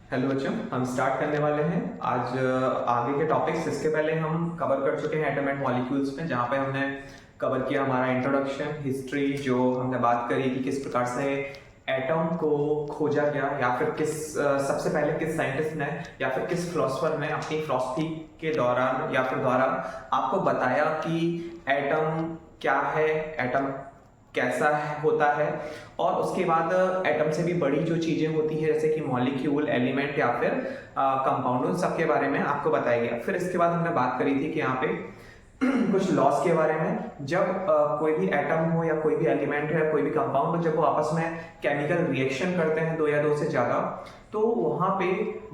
Hello बच्चों, हम start करने वाले हैं आज आगे के टॉपिक्स। इसके पहले हम कवर कर चुके हैं एटम एंड मॉलिक्यूल्स में, जहाँ पे हमने कवर किया हमारा इंट्रोडक्शन, हिस्ट्री, जो हमने बात करी कि किस प्रकार से एटम को खोजा गया, या फिर सबसे पहले किस साइंटिस्ट ने या फिर किस फिलोसफर ने अपनी फिलॉसफी के दौरान या फिर द्वारा आपको बताया कि एटम क्या है, एटम कैसा होता है। और उसके बाद एटम से भी बड़ी जो चीजें होती है जैसे कि मॉलिक्यूल, एलिमेंट या फिर कंपाउंड, उन सब के बारे में आपको बताया गया। फिर इसके बाद हमने बात करी थी कि यहाँ पे कुछ लॉस के बारे में। जब कोई भी एटम हो या कोई भी एलिमेंट है या कोई भी कंपाउंड हो, जब वो आपस में केमिकल रिएक्शन करते हैं, दो या दो से ज्यादा, तो वहां पे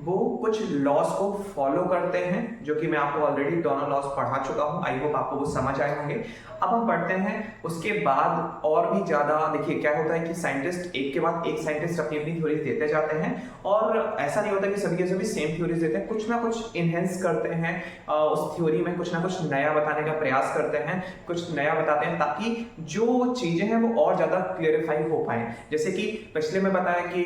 वो कुछ लॉस को फॉलो करते हैं, जो कि मैं आपको ऑलरेडी दोनों लॉस पढ़ा चुका हूं। आई होप आपको वो समझ आए होंगे। अब हम पढ़ते हैं उसके बाद और भी ज्यादा। देखिए क्या होता है कि साइंटिस्ट एक के बाद एक साइंटिस्ट अपनी अपनी थ्योरीज देते जाते हैं, और ऐसा नहीं होता कि सभी के सभी सेम थ्योरीज देते हैं। कुछ ना कुछ इनहेंस करते हैं, उस थ्योरी में कुछ ना कुछ नया बताने का प्रयास करते हैं, कुछ नया बताते हैं, ताकि जो चीजें हैं वो और ज्यादा क्लियरिफाई हो पाए। जैसे कि पिछले में बताया कि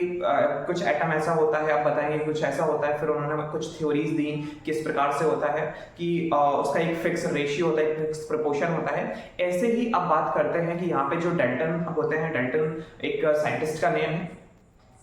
कुछ एटम ऐसा होता है, आप बताएंगे कुछ ऐसा होता है, फिर उन्होंने कुछ थ्योरीज दी किस प्रकार से होता है कि उसका एक फिक्स रेशियो होता है, एक फिक्स प्रोपोर्शन होता है। ऐसे ही अब बात करते हैं कि यहाँ पे जो डेल्टन होते हैं, डेल्टन एक साइंटिस्ट का नेम है,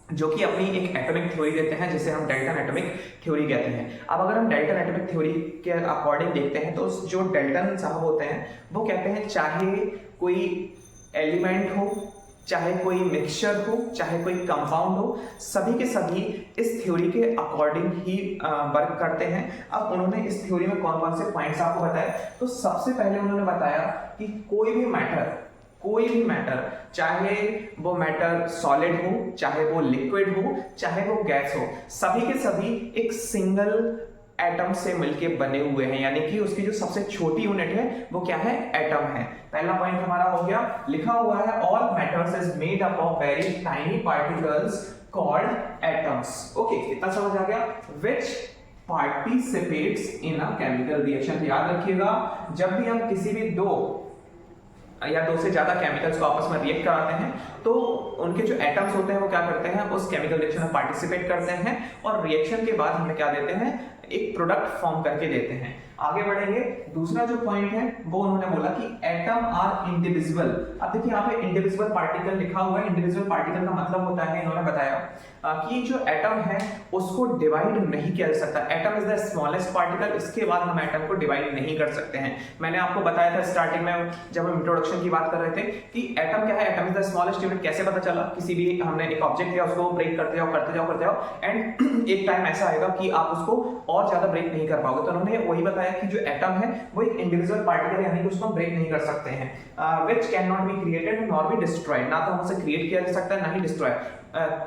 जो कि अपनी एक एटॉमिक थ्योरी देते हैं, जिसे हम डेल्टन एटॉमिक थ्योरी कहते हैं। अब अगर हम डेल्टन एटॉमिक थ्योरी के अकॉर्डिंग देखते हैं, तो जो डेल्टन साहब होते हैं वो कहते हैं चाहे कोई एलिमेंट हो, चाहे कोई मिक्सचर हो, चाहे कोई कंपाउंड हो, सभी के सभी इस थ्योरी के अकॉर्डिंग ही वर्क करते हैं। अब उन्होंने इस थ्योरी में कौन कौन से पॉइंट्स आपको बताए, तो सबसे पहले उन्होंने बताया कि कोई भी मैटर, चाहे वो मैटर सॉलिड हो, चाहे वो लिक्विड हो, चाहे वो गैस हो, सभी के सभी एक सिंगल एटम से मिलके बने हुए हैं। यानी कि उसकी जो सबसे छोटी यूनिट है वो क्या है, एटम है। पहला पॉइंट हमारा हो गया, लिखा हुआ है all matters is made up of very tiny particles called atoms. Okay, इतना समझ आ गया। Which participates in a chemical reaction. याद रखिएगा, जब भी हम किसी भी दो या दो से ज्यादा केमिकल्स को आपस में रिएक्ट कराते हैं, तो उनके जो एटम्स होते हैं वो क्या करते हैं, उस केमिकल रिएक्शन में पार्टिसिपेट करते हैं, और रिएक्शन के बाद हमें क्या देते हैं, एक प्रोडक्ट फॉर्म करके देते हैं। आगे बढ़ेंगे, दूसरा जो पॉइंट है वो उन्होंने बोला कि एटम आर इंडिविजिबल। अब देखिए यहाँ पे इंडिविजिबल पार्टिकल लिखा हुआ है। इंडिविजिबल पार्टिकल का मतलब होता है, इन्होंने बताया कि जो एटम है उसको डिवाइड नहीं किया जा सकता। Atom is the smallest particle, इसके बाद हम एटम को डिवाइड नहीं कर सकते हैं। मैंने आपको बताया था स्टार्टिंग में जब हम इंट्रोडक्शन की बात कर रहे थे कि एटम क्या है, atom is the smallest unit. कैसे पता चला, किसी भी हमने एक ऑब्जेक्ट लिया, उसको ब्रेक करते जाओ एंड एक टाइम ऐसा आएगा कि आप उसको और ज्यादा ब्रेक नहीं कर पाओगे। तो उन्होंने वही बताया कि जो एटम है वो एक इंडिविजुअल पार्टिकल है, यानी कि उसको हम ब्रेक नहीं कर सकते हैं। Which can not be created nor be destroyed. ना तो हम उसे क्रिएट किया जा सकता है, ना ही डिस्ट्रॉय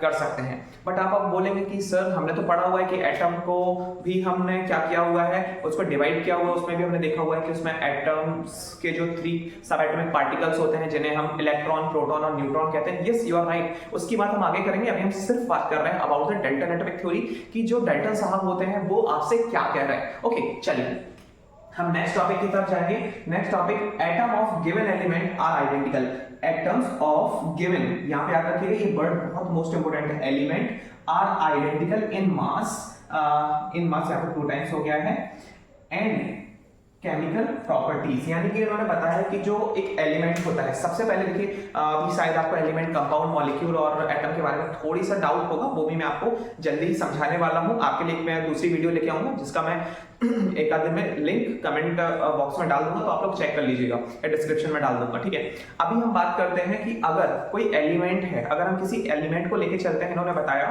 कर सकते हैं। बट आप अब बोलेंगे कि सर हमने तो पढ़ा हुआ है कि एटम को भी हमने क्या किया हुआ है, उसको डिवाइड किया हुआ है। उसमें भी हमने देखा हुआ है कि उसमें एटम्स के जो 3 सब एटॉमिक पार्टिकल्स होते हैं, जिन्हें हम इलेक्ट्रॉन, प्रोटॉन और न्यूट्रॉन कहते हैं। Yes, you are right. उसकी बात हम आगे करेंगे। अभी हम सिर्फ बात कर रहे हैं about the Dalton atomic theory कि जो डेल्टन साहब होते हैं वो आपसे क्या कह रहे हैं। ओके, चलिए हम नेक्स्ट टॉपिक की तरफ जाएंगे। Next topic, atom of given element are identical. Atoms of given, यहां पे याद रखिएगा ये वर्ड बहुत मोस्ट इंपोर्टेंट है। Element are identical in mass, यहां पे 2 टाइम्स हो गया है, एंड केमिकल प्रॉपर्टीज। यानी कि उन्होंने बताया कि जो एक एलिमेंट होता है, सबसे पहले देखिए अभी शायद आपको एलिमेंट, कंपाउंड, मॉलिक्यूल और एटम के बारे में थोड़ी सा डाउट होगा, वो भी मैं आपको जल्दी ही समझाने वाला हूं। आपके लिए मैं दूसरी वीडियो लेके आऊंगा, जिसका मैं एक आध दिन में लिंक कमेंट बॉक्स में डाल दूंगा, तो आप लोग चेक कर लीजिएगा, या डिस्क्रिप्शन में डाल दूंगा, ठीक है। अभी हम बात करते हैं कि अगर कोई एलिमेंट है, अगर हम किसी एलिमेंट को लेके चलते हैं, इन्होंने बताया,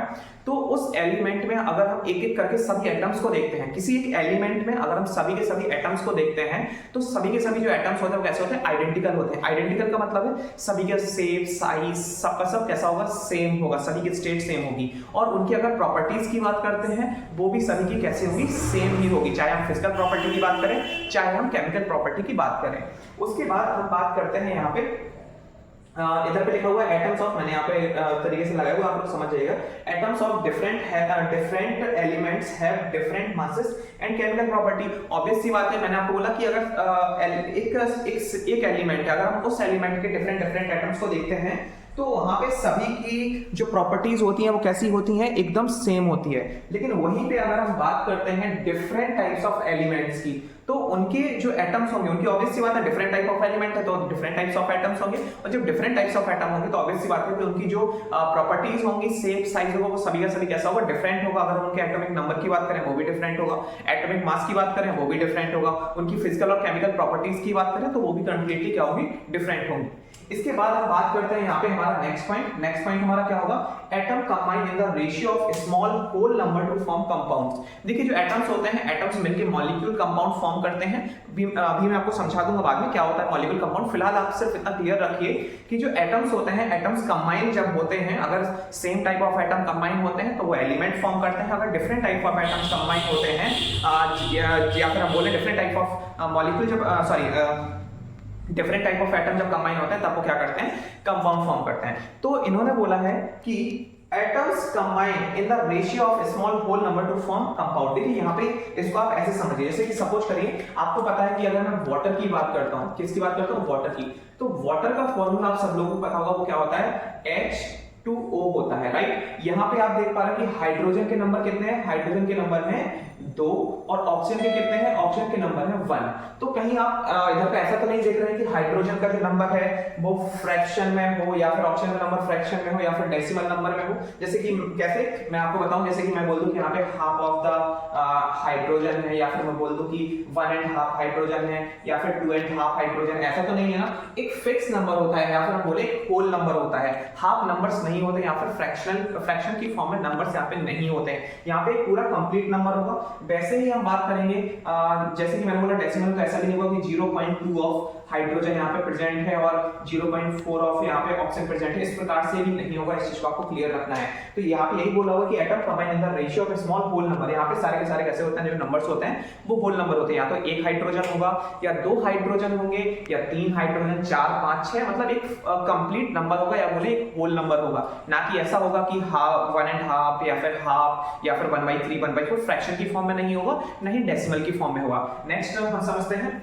तो उस एलिमेंट में अगर हम एक एक करके सभी एटम्स को देखते हैं, किसी एक एलिमेंट में अगर हम सभी के सभी एटम्स को देखते हैं, तो सभी के सभी जो एटम्स होते हैं वो कैसे होते हैं, आइडेंटिकल होते हैं। आइडेंटिकल का मतलब है सभी के शेप, साइज, सबका सब कैसा होगा, सेम होगा, सभी की स्टेट सेम होगी। और उनकी अगर प्रॉपर्टीज की बात करते हैं, वो भी सभी की कैसी होगी, सेम ही होगी, चाहे हम फिजिकल प्रॉपर्टी की बात करें, चाहे हम केमिकल प्रॉपर्टी की बात करें। उसके बाद हम बात करते हैं यहाँ पे इधर पे लिखा हुआ है एटम्स ऑफ, मैंने यहाँ पे तरीके से लगाया हुआ, आप लोग समझ जाइएगा। Atoms of different elements have different masses and chemical property. Obvious सी बात है, मैंने आपको बोला कि अगर एक एलिमेंट है, अगर हम उस एलिमेंट के डिफरेंट एटम्स को देखते हैं तो वहां पे सभी की जो प्रॉपर्टीज होती हैं वो कैसी होती हैं, एकदम सेम होती है। लेकिन वहीं पे अगर हम बात करते हैं डिफरेंट टाइप्स ऑफ एलिमेंट्स की, तो उनके जो एटम्स होंगे, उनकी ऑब्वियस सी बात है, डिफरेंट टाइप ऑफ एलिमेंट है तो डिफरेंट टाइप्स ऑफ एटम्स होंगे, और जब डिफरेंट टाइप्स ऑफ एटम होंगे तो ऑब्वियस सी बात है कि उनकी जो प्रॉपर्टीज होंगी, शेप, साइज होगा, वो सभी का सभी कैसा होगा, डिफरेंट होगा। अगर उनके एटॉमिक नंबर की बात करें वो भी डिफरेंट होगा, एटॉमिक मास की बात करें वो भी डिफरेंट होगा, उनकी फिजिकल और केमिकल प्रॉपर्टीज की बात करें तो वो भी कंप्लीटली क्या होगी, डिफरेंट होंगी। इसके बाद हम बात करते हैं यहाँ पे हमारा नेक्स्ट पॉइंट हमारा क्या होगा, atom combine in the ratio of small whole number to form compounds. देखिए जो एटम्स होते हैं, एटम्स मिलकर मॉलिक्यूल कंपाउंड फॉर्म करते हैं। अभी मैं आपको समझा दूंगा बाद में क्या होता है मॉलिक्यूल कंपाउंड। फिलहाल आप सिर्फ इतना क्लियर रखिए कि जो एटम्स होते हैं, एटम्स कंबाइन जब होते हैं, अगर same type of atom combine होते हैं तो वो एलिमेंट फॉर्म करते हैं। अगर different type of atoms combine होते हैं या फिर हम बोले डिफरेंट टाइप ऑफ मॉलिक्यूल जब डिफरेंट टाइप ऑफ एटम जब कंबाइन होते हैं तब वो क्या करते हैं, कंपाउंड फॉर्म करते हैं। तो इन्होंने बोला है कि atoms combine in the ratio of small whole number to form compound. देखिए यहाँ पे इसको आप ऐसे समझिए, जैसे कि सपोज करिए आपको पता है कि अगर मैं वाटर की बात करता हूँ, किसकी बात करता हूँ, वाटर की, तो वाटर का फॉर्मूला आप सब लोगों को पता होगा, वो क्या होता है, H2O होता है, राइट। यहाँ पे आप देख पा रहे हैं कि हाइड्रोजन के नंबर कितने हैं, हाइड्रोजन के नंबर हैं 2 और ऑक्सीजन के कितने हैं, ऑक्सीजन के नंबर है 1। तो कहीं आप इधर पे ऐसा तो नहीं देख रहे हैं कि हाइड्रोजन का जो नंबर है वो फ्रैक्शन में हो, या फिर ऑक्सीजन का नंबर फ्रैक्शन में हो, या फिर डेसिमल नंबर में हो। जैसे कि कैसे मैं आपको बताऊं, जैसे कि मैं बोल दूं कि यहाँ पे हाफ ऑफ द हाइड्रोजन है, या फिर मैं बोल दूं कि 1.5 हाइड्रोजन है, या फिर 2.5 हाइड्रोजन, ऐसा तो नहीं है ना। एक फिक्स नंबर होता है, या फिर हम बोले एक होल नंबर होता है, हाफ नंबर्स नहीं होते, या फिर फ्रैक्शन की फॉर्म में नंबर्स यहाँ पे नहीं होते हैं। यहाँ पे पूरा कंप्लीट नंबर होगा। वैसे ही हम बात करेंगे जैसे कि मैंने बोला डेसिमल, तो ऐसा नहीं होगा कि 0.2 ऑफ हाइड्रोजन यहाँ पे प्रेजेंट है और 0.4 ऑफ यहाँ पे ऑक्सीजन प्रेजेंट है, इस प्रकार से भी नहीं होगा। इस चीज को आपको क्लियर रखना है। तो यहाँ पे यही बोला हुआ कि atom combine in the ratio of small whole number. यहाँ पे सारे के सारे कैसे होते हैं, जो नंबर्स होते हैं वो होल नंबर होते हैं। या तो एक हाइड्रोजन होगा, या 2 हाइड्रोजन होंगे, या 3 हाइड्रोजन, 4, 5, 6, मतलब एक कंप्लीट नंबर होगा, या बोले एक होल नंबर होगा। ना कि ऐसा होगा कि हाफ, 1.5 या फिर हाफ, या फिर 1/3, 1/4 फ्रैक्शन की फॉर्म में नहीं होगा, नहीं डेसिमल की फॉर्म में होगा। नेक्स्ट हम समझते हैं,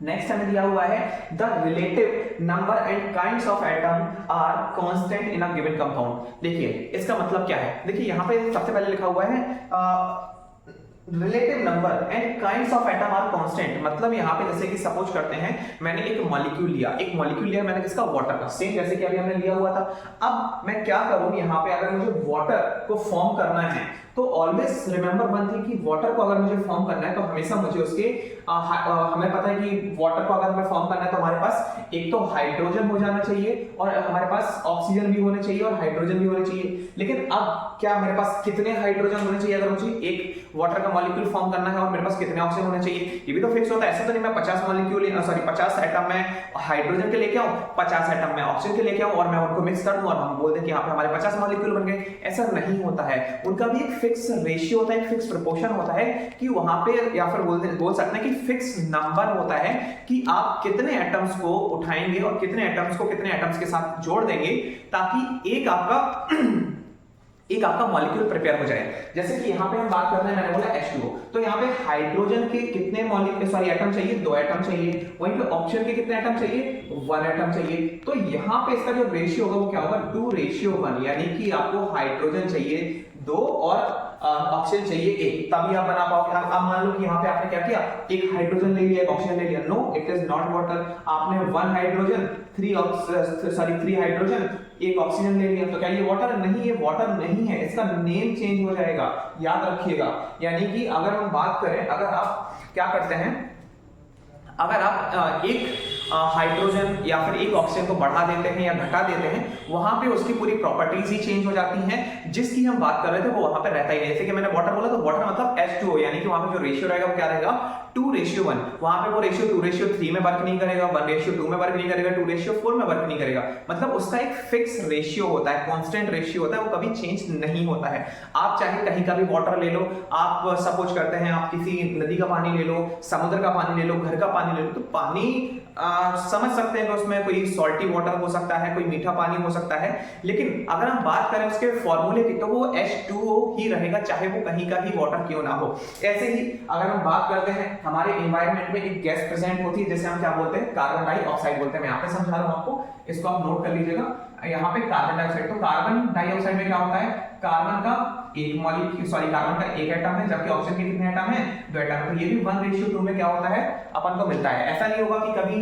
नेक्स्ट हमें दिया हुआ है the relative number and kinds of atom are constant in a given compound. देखिए इसका मतलब क्या है, देखिए यहाँ पे सबसे पहले लिखा हुआ है relative number and kinds of atom are constant. मतलब यहाँ पे जैसे कि सपोज करते हैं मैंने एक मॉलिक्यूल लिया मैंने किसका, वाटर का, सेम जैसे कि अभी हमने लिया हुआ था। अब मैं क्या करूं, यहाँ पे अगर मुझे वाटर को फॉर्म करना है तो ऑलवेज रिमेंबर वन थिंग कि वाटर को अगर मुझे फॉर्म करना है तो हमेशा मुझे उसके हमें पता है कि वाटर को अगर हमें फॉर्म करना है तो हमारे पास एक तो हाइड्रोजन हो जाना चाहिए, और हमारे पास ऑक्सीजन भी होने चाहिए, और हाइड्रोजन भी होने चाहिए। लेकिन अब क्या मेरे पास कितने हाइड्रोजन होने चाहिए अगर मुझे एक वाटर का मॉलिक्यूल फॉर्म करना है, और मेरे पास कितने ऑक्सीजन होने चाहिए, ये भी तो फिक्स होता है। ऐसा तो नहीं मैं 50 एटम में हाइड्रोजन के लेके आऊं, 50 एटम में ऑक्सीजन के लेके आऊं और मैं उनको मिक्स कर दूं और हम बोल दें कि यहाँ पे हमारे 50 मॉलिक्यूल बन गए। ऐसा नहीं होता है, उनका भी एक फिक्स रेशियो होता है, एक फिक्स प्रोपोर्शन होता है कि वहां पे, या फिर बोल सकते हैं कि फिक्स नंबर होता है कि आप कितने एटम्स को उठाएंगे और कितने एटम्स को कितने एटम्स के साथ जोड़ देंगे ताकि एक आपका मॉलिक्यूल प्रिपेयर हो जाए। जैसे कि यहाँ पे हम बात कर रहे हैं, मैंने बोला H2O, तो यहाँ पे हाइड्रोजन के कितने एटम चाहिए, 2 एटम चाहिए। वहीं पे ऑक्सीजन के कितने एटम चाहिए, 1 एटम चाहिए। तो यहाँ पे इसका जो रेशियो होगा वो क्या होगा, 2:1, यानी कि आपको हाइड्रोजन चाहिए 2 और ऑक्सीजन चाहिए 1, तभी आप बना पाओगे। अब मान लो कि यहाँ पे आपने क्या किया, एक हाइड्रोजन ले लिया, एक ऑक्सीजन ले लिया, no it is not water. आपने 1 हाइड्रोजन 3 हाइड्रोजन 1 ऑक्सीजन ले लिया, तो क्या ये वाटर नहीं, ये वाटर नहीं है, इसका नेम चेंज हो जाएगा, याद रखिएगा। यानी कि अगर हम बात करें, अगर आप क्या करते हैं, अगर आप एक हाइड्रोजन या फिर एक ऑक्सीजन को बढ़ा देते हैं या घटा देते हैं, वहां पे उसकी पूरी प्रॉपर्टीज ही चेंज हो जाती हैं। जिसकी हम बात कर रहे थे वो वहां पे रहता ही नहीं। जैसे कि मैंने वाटर बोला तो वाटर मतलब H2O, यानी कि वहां पे जो रेशियो रहेगा वो क्या रहेगा, 2:1। वहां पे वो रेशियो 2:3 में वर्क नहीं करेगा, 1:2 में वर्क नहीं करेगा, 2:4 में वर्क नहीं करेगा। मतलब उसका एक फिक्स रेशियो होता है, कांस्टेंट रेशियो होता है, वो कभी चेंज नहीं होता है। आप चाहे कहीं का भी वाटर ले लो, आप सपोज करते हैं आप किसी नदी का पानी ले लो, समुद्र का पानी ले लो, घर का पानी ले लो, तो पानी समझ सकते हैं कि उसमें कोई सॉल्टी वाटर हो सकता है, कोई मीठा पानी हो सकता है, लेकिन अगर हम बात करें उसके फॉर्मूले की तो वो H2O ही रहेगा, चाहे वो कहीं का भी वाटर क्यों ना हो। ऐसे ही अगर हम बात करते हैं हमारे एनवायरनमेंट में एक गैस प्रेजेंट होती है, जैसे हम क्या बोलते हैं, कार्बन डाइऑक्साइड बोलते हैं। मैं यहाँ पे समझा रहा हूँ आपको, इसको आप नोट कर लीजिएगा। यहाँ पे कार्बन डाइऑक्साइड, तो कार्बन डाइऑक्साइड में क्या होता है, कार्बन का एक मॉलिक्यूल कार्बन का एक एटम है, जबकि ऑक्सीजन के कितने एटम है, 2 एटम। तो ये भी 1:2 में क्या होता है, अपन को मिलता है। ऐसा नहीं होगा कि कभी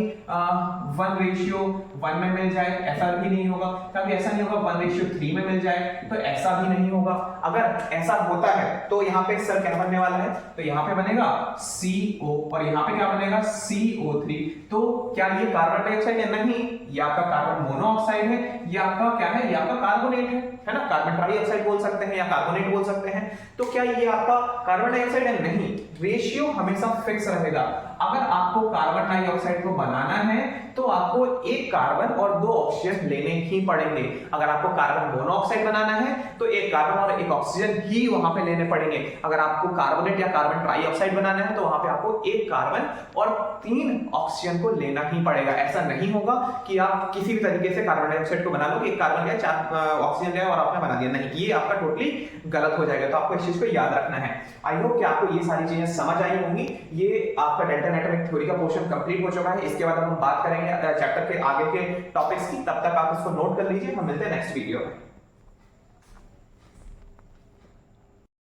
1:1 में मिल जाए, ऐसा भी नहीं होगा। कभी ऐसा नहीं होगा 1:3 में मिल जाए, तो ऐसा भी नहीं होगा। अगर ऐसा होता है तो यहाँ पे सर क्या बनने वाला है, तो यहाँ पे बनेगा CO और यहाँ पे क्या बनेगा, CO3। तो क्या ये कार्बन डाइऑक्साइड है? नहीं, ये आपका कार्बन मोनोऑक्साइड है, ये आपका क्या है, ये आपका कार्बोनेट है ना। कार्बन ट्राइऑक्साइड बोल सकते हैं या कार्बोनेट बोल सकते हैं। तो क्या ये आपका कार्बन डाइऑक्साइड है? नहीं, रेशियो हमेशा फिक्स रहेगा। अगर आपको कार्बन डाइऑक्साइड को बनाना है तो आपको एक कार्बन और 2 ऑक्सीजन लेने ही पड़ेंगे। अगर आपको कार्बन मोनोऑक्साइड बनाना है तो एक कार्बन और एक ऑक्सीजन ही वहां पे लेने पड़ेंगे। अगर आपको कार्बोनेट या कार्बन ट्राइऑक्साइड बनाना है तो वहां पे आपको एक कार्बन और 3 ऑक्सीजन को लेना ही पड़ेगा। ऐसा नहीं होगा कि आप किसी भी तरीके से कार्बन डाइऑक्साइड को बना लो कि एक कार्बन लिया, 4 ऑक्सीजन लिया और आपने बना दिया। नहीं, ये आपका टोटली गलत हो जाएगा। तो आपको इस चीज को याद रखना है। आई होप कि आपको ये सारी चीजें समझ आई होंगी। ये आपका डेल्टा एटॉमिक थ्योरी का पोर्शन कंप्लीट हो चुका है। इसके बाद हम बात करेंगे चैप्टर के आगे के टॉपिक्स की। तब तक आप इसको नोट कर लीजिए। हम मिलते हैं नेक्स्ट वीडियो में।